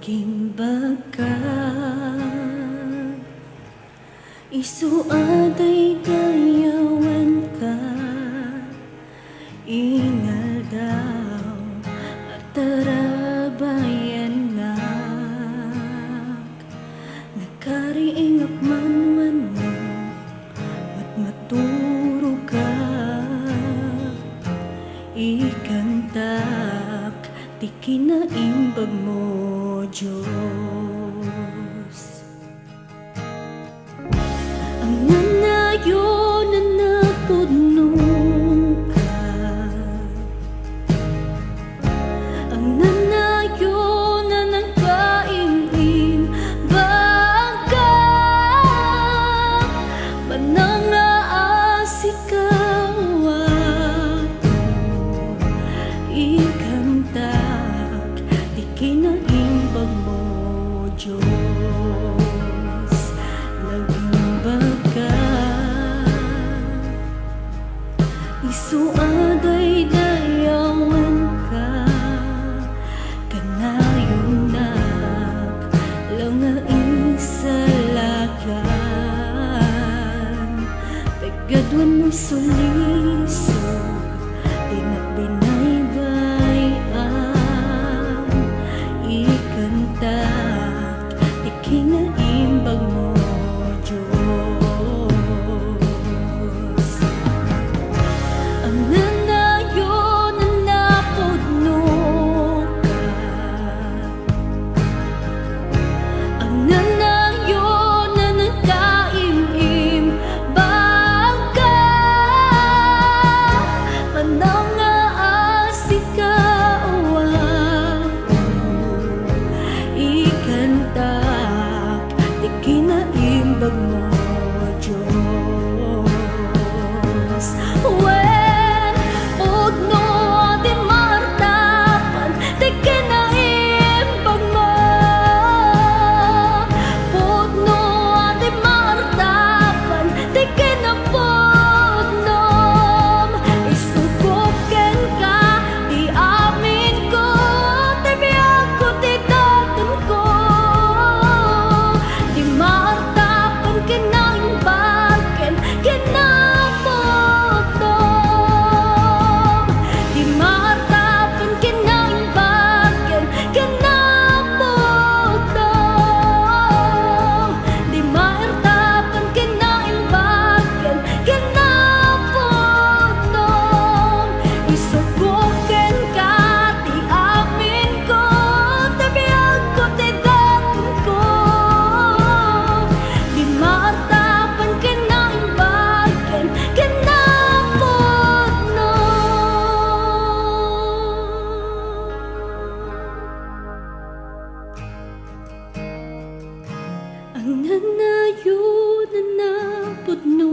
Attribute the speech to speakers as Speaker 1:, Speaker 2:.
Speaker 1: Nagimbaga isuaday dayawan ka ingal daw at tarabayan nagkariingak man wano at maturo ka ikantak ti kinaimbag mo Diyos. Ang nanayo na napudno ka, ang nanayo na nagkaimim baga manangaasikaw ako ikantak di kinaimbag mo Diyos. Nagimbaga isuaday dayawan ka kanayon lang nga isalagan pegadwan mo sulisog di na binaybayan ikantak di kinaimbag mo Diyos. Ang nanayo na napudno ka, ang nanayo na nagkaimim baga manangaasikaw ako ikantak di kinaimbag mo Diyos. When udno di martapan di kinaimbag mo, pudno di martapan di kinapudnom isuguken ka di amin ko ti biyag ko ti daton ko di martapan kinaimbagen kinapudnom di martapan kinaimbagen kinapudnom di martapan kinaimbagen kinapudnom isuguken ka ti amin ko ti biyag ko ti daton ko di martapan kinaimbagen kinapudnom. Ang nanayo na napudno